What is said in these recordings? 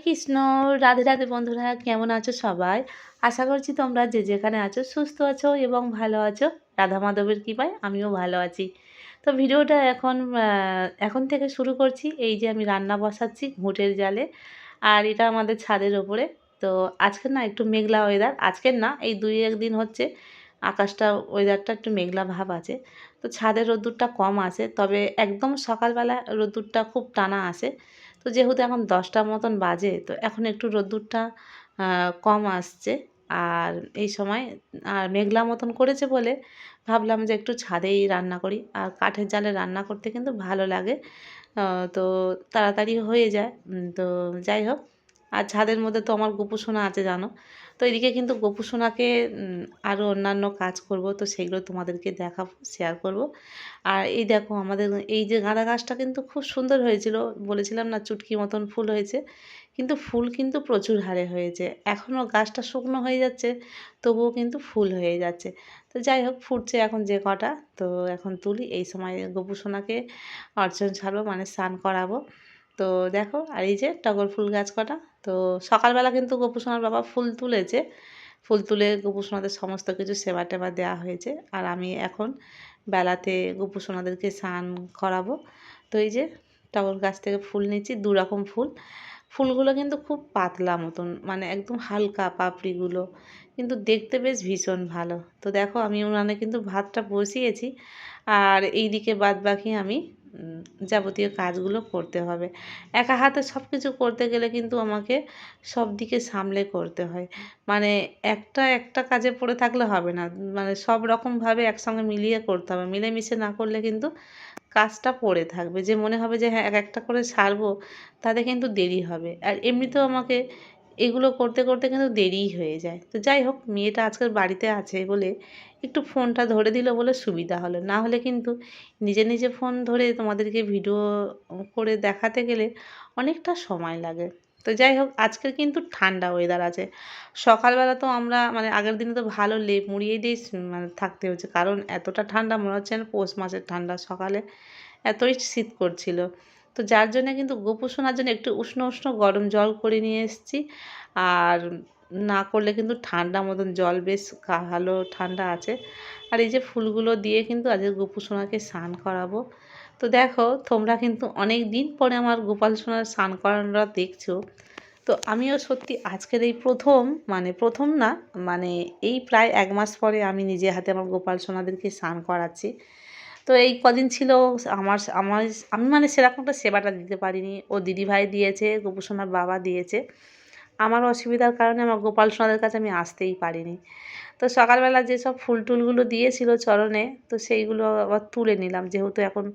কৃষ্ণ। রাধে রাধে বন্ধুরা, কেমন আছো সবাই? আশা করছি তোমরা যে যেখানে আছো সুস্থ আছো এবং ভালো আছো। রাধা মাধবের কৃপায় আমিও ভালো আছি। তো ভিডিওটা এখন থেকে শুরু করছি। এই যে আমি রান্না বসাচ্ছি ঘুঁটের জালে, আর এটা আমাদের ছাদের ওপরে। তো আজকে না একটু মেঘলা ওয়েদার, আজকের না এই 2-1 দিন হচ্ছে আকাশটা ওয়েদারটা একটু মেঘলা ভাব আছে। তো ছাদের রোদ্দুরটা কম আসে, তবে একদম সকালবেলা রোদ্দুরটা খুব টানা আসে। তো যেহেতু এখন 10টা মতন বাজে, তো এখন একটু রোদ্দুরটা কম আসছে। আর এই সময় আর মেঘলা মতন করেছে বলে ভাবলাম যে একটু ছাদেই রান্না করি। আর কাঠের জালে রান্না করতে কিন্তু ভালো লাগে। তো তাড়াতাড়ি হয়ে যায়। তো যাই হোক, আর ছাদের মধ্যে তো আমার গোপু সোনা আছে জানো। তো এদিকে কিন্তু গোপু সোনাকে আরও অন্যান্য কাজ করব, তো সেগুলো তোমাদেরকে দেখাবো, শেয়ার করব। আর এই দেখো আমাদের এই যে গাঁদা গাছটা কিন্তু খুব সুন্দর হয়েছিল, বলেছিলাম না চুটকি মতন ফুল হয়েছে, কিন্তু ফুল কিন্তু প্রচুর হারে হয়েছে। এখনও গাছটা শুকনো হয়ে যাচ্ছে, তবুও কিন্তু ফুল হয়ে যাচ্ছে। তো যাই হোক, ফুটছে এখন যে কটা। তো এখন তুলি, এই সময় গোপু সোনাকে অর্চন ছাড়বো, মানে স্নান করাবো। তো দেখো, আর এই যে টগর ফুল গাছ কটা। তো সকালবেলা কিন্তু গোপু সোনার বাবা ফুল তুলেছে, ফুল তুলে গোপু সোনাদের সমস্ত কিছু সেবা টেবা দেওয়া হয়েছে। আর আমি এখন বেলাতে গোপু সোনাদেরকে স্নান করাবো। তো এই যে টগর গাছ থেকে ফুল নিচ্ছি, 2 রকম ফুল। ফুলগুলো কিন্তু খুব পাতলা মতন, মানে একদম হালকা পাপড়িগুলো, কিন্তু দেখতে বেশ ভীষণ ভালো। তো দেখো আমি উনানে কিন্তু ভাতটা বসিয়েছি, আর এই দিকে বাদ বাকি আমি যাবতীয় কাজগুলো করতে হবে। একা হাতে সব কিছু করতে গেলে কিন্তু আমাকে সব দিকে সামলে করতে হয়। মানে একটা একটা কাজে পড়ে থাকলে হবে না, মানে সব রকমভাবে একসঙ্গে মিলিয়ে করতে হবে। মিলেমিশে না করলে কিন্তু কাজটা পড়ে থাকবে, যে মনে হবে যে হ্যাঁ এক একটা করে সারবো, তাতে কিন্তু দেরি হবে। আর এমনিতেও আমাকে এগুলো করতে করতে কিন্তু দেরিই হয়ে যায়। তো যাই হোক, মেয়েটা আজকের বাড়িতে আছে বলে একটু ফোনটা ধরে দিল বলে সুবিধা হলো, না হলে কিন্তু নিজে নিজে ফোন ধরে তোমাদেরকে ভিডিও করে দেখাতে গেলে অনেকটা সময় লাগে। তো যাই হোক, আজকের কিন্তু ঠান্ডা ওয়েদার আছে। সকালবেলা তো আমরা মানে আগের দিনে তো ভালো লেপ মুড়িয়ে দিয়ে মানে থাকতে হচ্ছে, কারণ এতটা ঠান্ডা মনে হচ্ছে না পৌষ মাসের ঠান্ডা। সকালে এতই শীত করছিল। তো যার জন্যে কিন্তু গোপু সোনার জন্য একটু উষ্ণ উষ্ণ গরম জল করে নিয়ে এসেছি। আর না করলে কিন্তু ঠান্ডা মতন জল, বেশ ভালো ঠান্ডা আছে। আর এই যে ফুলগুলো দিয়ে কিন্তু আজকে গোপু সোনাকে স্নান করাবো। তো দেখো, তোমরা কিন্তু অনেক দিন পরে আমার গোপাল সোনার স্নান করানোরা দেখছো। তো আমিও সত্যি আজকের এই প্রথম, মানে প্রথম না, মানে এই প্রায় 1 মাস পরে আমি নিজে হাতে আমার গোপাল সোনাদেরকে স্নান করাচ্ছি। তো এই কদিন ছিল আমার আমার আমি মানে সেরকম একটা সেবাটা দিতে পারিনি। ও দিদিভাই দিয়েছে, গোপু সোনার বাবা দিয়েছে। আমার অসুবিধার কারণে আমার গোপাল সোনাদের কাছে আমি আসতেই পারিনি। তো সকালবেলা যেসব ফুল টুলগুলো দিয়েছিল চরণে, তো সেইগুলো আবার তুলে নিলাম, যেহেতু এখন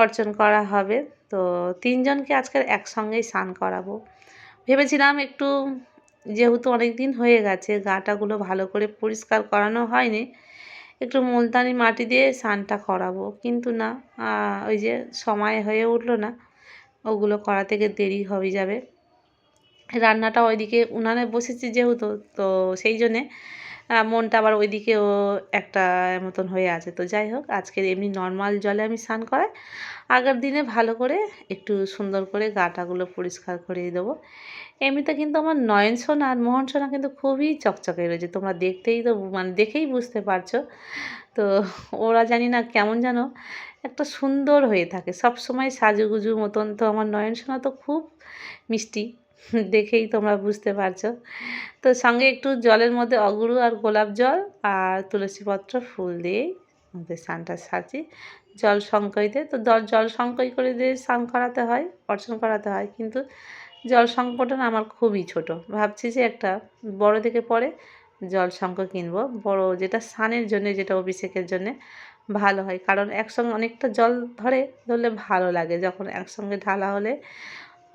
অর্চন করা হবে। তো 3জনকে আজকের একসঙ্গেই স্নান করাবো ভেবেছিলাম। একটু যেহেতু অনেক দিন হয়ে গেছে গাটাগুলো ভালো করে পরিষ্কার করানো হয়নি, একটু মুলতানি মাটি দিয়ে স্নানটা করাবো, কিন্তু না, ওই যে সময় হয়ে উঠলো না, ওগুলো করা থেকে দেরি হয়ে যাবে। রান্নাটা ওইদিকে উনানে বসেছি যেহেতু, তো সেই জন্যে মনটা আবার ওইদিকেও একটা মতন হয়ে আছে। তো যাই হোক, আজকের এমনি নর্মাল জলে আমি স্নান করাই। আগের দিনে ভালো করে একটু সুন্দর করে গাটাগুলো পরিষ্কার করে দেবো। এমনিতে কিন্তু আমার নয়ন সোনা আর মোহন সোনা কিন্তু খুবই চকচকে রয়েছে, তোমরা দেখতেই তো মানে দেখেই বুঝতে পারছো। তো ওরা জানি না কেমন যেন একটা সুন্দর হয়ে থাকে সব সময় সাজুগুজু মতন। তো আমার নয়ন সোনা তো খুব মিষ্টি, দেখেই তোমরা বুঝতে পারছো। তো সঙ্গে একটু জলের মধ্যে অগুরু আর গোলাপ জল আর তুলসীপত্র ফুল দিয়েই আমাদের স্নানটা সারছি। জল সঙ্কয় দিয়ে, তো জল সঙ্কয় করে দিয়ে স্নান করাতে হয়, অর্চন করাতে হয়, কিন্তু জল সংকটটা না আমার খুবই ছোট। ভাবছি যে একটা বড় থেকে পরে জল সংকট কিনবো, বড়, যেটা স্নানের জন্য, যেটা অভিষেকের জন্যে ভালো হয়। কারণ একসঙ্গে অনেকটা জল ধরলে ভালো লাগে, যখন একসঙ্গে ঢালা হলে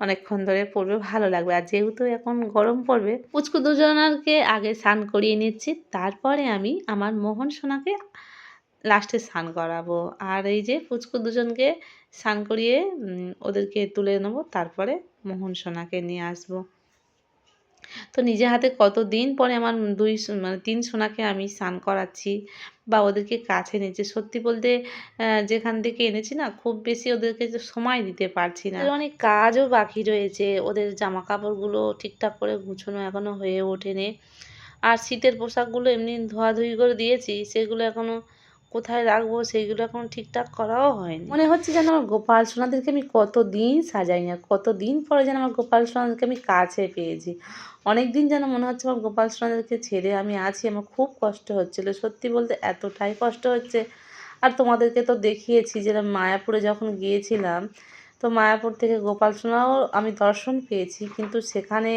অনেকক্ষণ ধরে পড়বে, ভালো লাগবে। আর যেহেতু এখন গরম পড়বে, পুচকু দুজনাকে আগে স্নান করিয়ে নিচ্ছি, তারপরে আমি আমার মোহন সোনাকে লাস্টে স্নান করাবো। আর এই যে পুচকু দুজনকে স্নান করিয়ে ওদেরকে তুলে নেবো, তারপরে মোহন সোনাকে নিয়ে আসবো। তো নিজে হাতে কতদিন পরে আমার মানে ৩ সোনাকে আমি স্নান করাচ্ছি বা ওদেরকে কাছে নিচ্ছি। সত্যি বলতে যেখান থেকে এনেছি না, খুব বেশি ওদেরকে যে সময় দিতে পারছি না। ওদের অনেক কাজও বাকি রয়েছে। ওদের জামাকাপড়গুলো ঠিকঠাক করে গুছোনো এখনো হয়ে ওঠেনি। আর শীতের পোশাকগুলো এমনি ধোয়াধুয়ি করে দিয়েছি, সেগুলো এখনো কোথায় রাখবো সেইগুলো এখনো ঠিকঠাক করাও হয়নি। মনে হচ্ছে যেন আমার গোপাল সোনাদেরকে আমি কতদিন সাজাই না, কতদিন পরে যেন আমার গোপাল সোনাদেরকে আমি কাছে পেয়েছি। অনেকদিন যেন মনে হচ্ছে আমার গোপাল সোনাদেরকে ছেড়ে আমি আছি, আমার খুব কষ্ট হচ্ছিলো। সত্যি বলতে এতটাই কষ্ট হচ্ছে। আর তোমাদেরকে তো দেখিয়েছি যে মায়াপুরে যখন গিয়েছিলাম, তো মায়াপুর থেকে গোপাল সোনাও আমি দর্শন পেয়েছি, কিন্তু সেখানে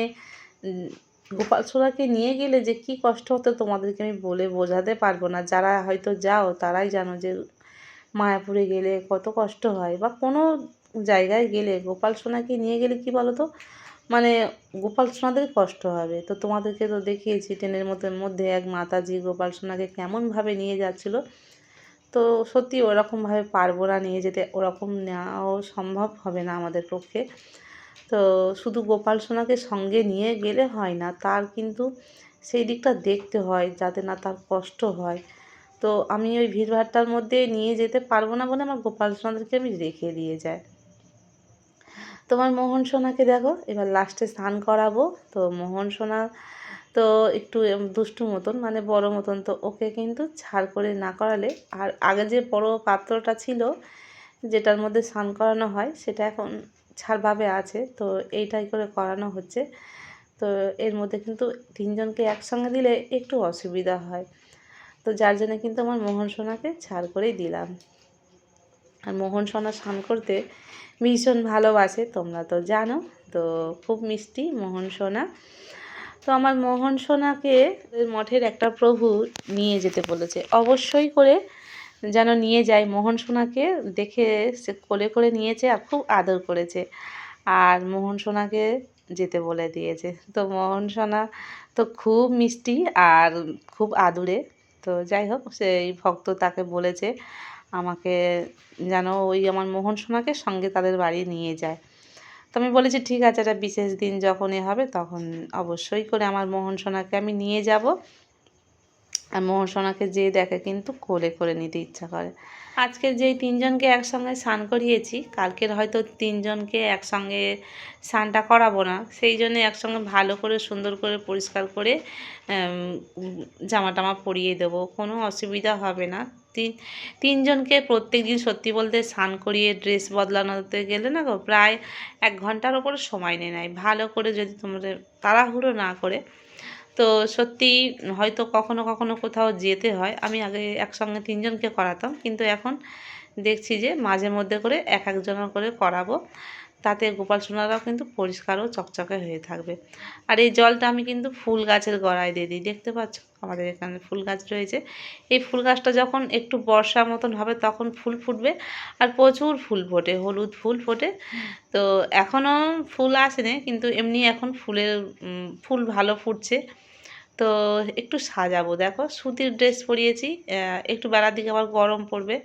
গোপাল সোনাকে নিয়ে গেলে যে কি কষ্ট হতো তোমাদেরকে আমি বলে বোঝাতে পারবো না। যারা হয়তো যাও তারাই জানো যে মায়াপুরে গেলে কত কষ্ট হয়, বা কোনো জায়গায় গেলে গোপাল সোনাকে নিয়ে গেলে কি বলো তো, মানে গোপাল সোনাদের কষ্ট হবে। তো তোমাদেরকে তো দেখিয়েছি ট্রেনের মধ্যে এক মাতাজি গোপাল সোনাকে কেমনভাবে নিয়ে যাচ্ছিলো। তো সত্যি ওরকমভাবে পারবো না নিয়ে যেতে, ওরকম নেওয়াও সম্ভব হবে না আমাদের পক্ষে। তো শুধু গোপাল সোনাকে সঙ্গে নিয়ে গেলে হয় না, তার কিন্তু সেই দিকটা দেখতে হয় যাতে না তার কষ্ট হয়। তো আমি ওই ভিড়ভাট্টার মধ্যে নিয়ে যেতে পারবো না বলে আমার গোপাল সোনাদেরকে আমি রেখে দিয়ে যাই। তোমার মোহন সোনাকে দেখো, এবার লাস্টে স্নান করাবো। তো মোহন সোনা তো একটু দুষ্টু মতন, মানে বড় মতন, তো ওকে কিন্তু ছাড় করে না করালে, আর আগে যে বড় পাত্রটা ছিল যেটার মধ্যে স্নান করানো হয় সেটা এখন ছাড়ভাবে আছে, তো এইটাই করে করানো হচ্ছে। তো এর মধ্যে কিন্তু ৩ জনকে একসঙ্গে দিলে একটু অসুবিধা হয়, তো যার জন্য কিন্তু আমার মোহন সোনাকে ছাড় করেই দিলাম। আর মোহন সোনা স্নান করতে ভীষণ ভালোবাসে, তোমরা তো জানো। তো খুব মিষ্টি মোহন সোনা। তো আমার মোহন সোনাকে মঠের একটা প্রভু নিয়ে যেতে বলেছে, অবশ্যই করে যেন নিয়ে যায়। মোহন সোনাকে দেখে সে কোলে করে নিয়েছে আর খুব আদর করেছে, আর মোহন সোনাকে যেতে বলে দিয়েছে। তো মোহন সোনা তো খুব মিষ্টি আর খুব আদুরে। তো যাই হোক, সেই ভক্ত তাকে বলেছে আমাকে যেন ওই আমার মোহন সোনাকে সঙ্গে তাদের বাড়ি নিয়ে যায়। তো আমি বলেছি ঠিক আছে, একটা বিশেষ দিন যখনই হবে তখন অবশ্যই করে আমার মোহন সোনাকে আমি নিয়ে যাব। আর মোহন সোনাকে যেয়ে দেখে কিন্তু কোলে করে নিতে ইচ্ছা করে। আজকে যেই ৩ জনকে একসঙ্গে স্নান করিয়েছি, কালকের হয়তো ৩ জনকে একসঙ্গে স্নানটা করাবো না, সেই জন্য একসঙ্গে ভালো করে সুন্দর করে পরিষ্কার করে জামা টামা পরিয়ে দেবো, কোনো অসুবিধা হবে না। ৩ জনকে প্রত্যেক দিন সত্যি বলতে স্নান করিয়ে ড্রেস বদলানোতে গেলে না গো, প্রায় ১ ঘন্টার ওপরে সময় নেয়। ভালো করে যদি তোমাদের তাড়াহুড়ো না করে, তো সত্যিই হয়তো কখনো কখনো কোথাও যেতে হয়। আমি আগে একসঙ্গে ৩ জনকে করাতাম, কিন্তু এখন দেখছি যে মাঝে মধ্যে করে এক একজনের করে করাবো, তাতে গোপাল সোনারাও কিন্তু পরিষ্কার ও চকচকে হয়ে থাকবে। আর এই জলটা আমি কিন্তু ফুল গাছের গোড়ায় দিয়ে দিই, দেখতে পাচ্ছ আমাদের এখানে ফুল গাছ রয়েছে। এই ফুল গাছটা যখন একটু বর্ষা মতন হবে তখন ফুল ফুটবে, আর প্রচুর ফুল ফোটে, হলুদ ফুল ফোটে। তো এখনও ফুল আসেনি, কিন্তু এমনি এখন ফুল ভালো ফুটছে। তো একটু সাজাবো, দেখো সুতির ড্রেস পরিয়েছি, একটু বেলার দিকে আবার গরম পড়বে,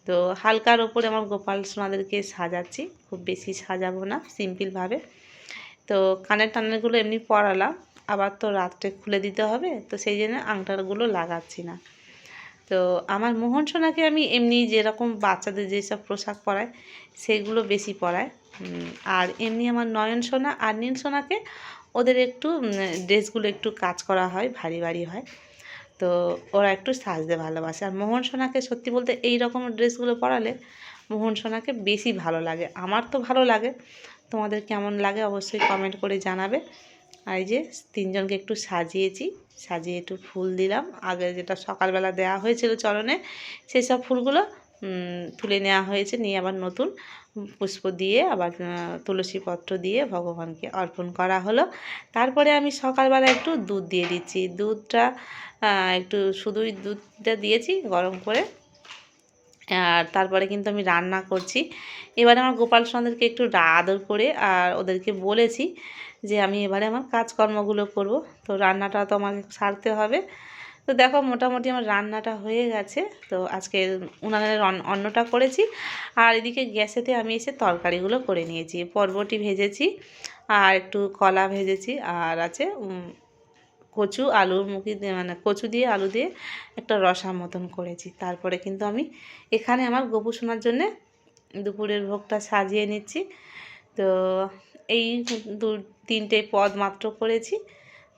তো হালকার ওপরে আমার গোপাল সোনাদেরকে সাজাচ্ছি, খুব বেশি সাজাবো না, সিম্পলভাবে। তো কানের টানেরগুলো এমনি পরালাম, আবার তো রাত্রে খুলে দিতে হবে, তো সেই জন্য আংটাগুলো লাগাচ্ছি না। তো আমার মোহন সোনাকে আমি এমনি যেরকম বাচ্চাদের যেসব পোশাক পরায় সেগুলো বেশি পরায়, আর এমনি আমার নয়ন সোনা আর নীল সোনাকে ওদের একটু ড্রেসগুলো একটু কাজ করা হয়, ভারী ভারী হয়, তো ওরা একটু সাজতে ভালোবাসে। আর মোহন সোনাকে সত্যি বলতে এই রকম ড্রেসগুলো পরালে মোহন সোনাকে বেশি ভালো লাগে, আমার তো ভালো লাগে, তোমাদের কেমন লাগে অবশ্যই কমেন্ট করে জানাবে। আর এই যে ৩ জনকে একটু সাজিয়েছি, সাজিয়ে একটু ফুল দিলাম, আগে যেটা সকালবেলা দেওয়া হয়েছিল চরণে সেই সব ফুলগুলো তুলে নেওয়া হয়েছে, নিয়ে আবার নতুন পুষ্প দিয়ে আবার তুলসী পত্র দিয়ে ভগবানকে অর্পণ করা হলো। তারপরে আমি সকালবেলা একটু দুধ দিয়ে দিচ্ছি, দুধটা একটু শুধুই দুধটা দিয়েছি গরম করে। আর তারপরে কিন্তু আমি রান্না করছি। এবারে আমার গোপাল সোনাদেরকে একটু আদর করে আর ওদেরকে বলেছি যে আমি এবারে আমার কাজকর্মগুলো করব, তো রান্নাটা তো আমাকে সারতে হবে। তো দেখো মোটামুটি আমার রান্নাটা হয়ে গেছে। তো আজকে উনানের অন্নটা করেছি, আর এদিকে গ্যাসেতে আমি এসে তরকারিগুলো করে নিয়েছি, বরবটি ভেজেছি আর একটু কলা ভেজেছি, আর আছে কচু আলুর মুখি দিয়ে মানে কচু দিয়ে আলু দিয়ে একটা রসা মতন করেছি। তারপরে কিন্তু আমি এখানে আমার গোপু সোনার জন্যে দুপুরের ভোগটা সাজিয়ে নিচ্ছি। তো এই 2-3টে পদ মাত্র করেছি,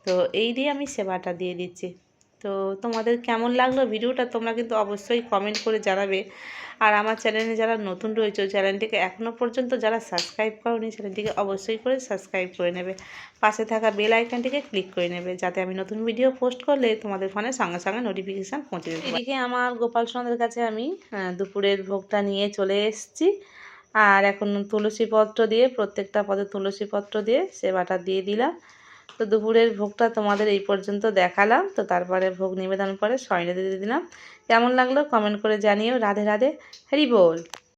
তো এই দিয়ে আমি সেবাটা দিয়ে দিচ্ছি। তো তোমাদের কেমন লাগলো ভিডিওটা তোমরা কিন্তু অবশ্যই কমেন্ট করে জানাবে। আর আমার চ্যানেলে যারা নতুন রয়েছে ওই চ্যানেলটিকে এখনও পর্যন্ত যারা সাবস্ক্রাইব করোনি চ্যানেলটিকে অবশ্যই করে সাবস্ক্রাইব করে নেবে, পাশে থাকা বেল আইকনটিকে ক্লিক করে নেবে, যাতে আমি নতুন ভিডিও পোস্ট করলে তোমাদের ফোনে সঙ্গে সঙ্গে নোটিফিকেশান পৌঁছে দেবে। এদিকে আমার গোপাল সোনাদের কাছে আমি দুপুরের ভোগটা নিয়ে চলে এসেছি। আর এখন তুলসী পত্র দিয়ে প্রত্যেকটা পদে তুলসী পত্র দিয়ে সেবাটা দিয়ে দিলাম। তো দুপুরের ভোগটা তোমাদের এই পর্যন্ত দেখালাম। তো তারপরে ভোগ নিবেদন করে শয়নে দিয়ে দিলাম। কেমন লাগলো কমেন্ট করে জানিও। রাধে রাধে, হরি বল।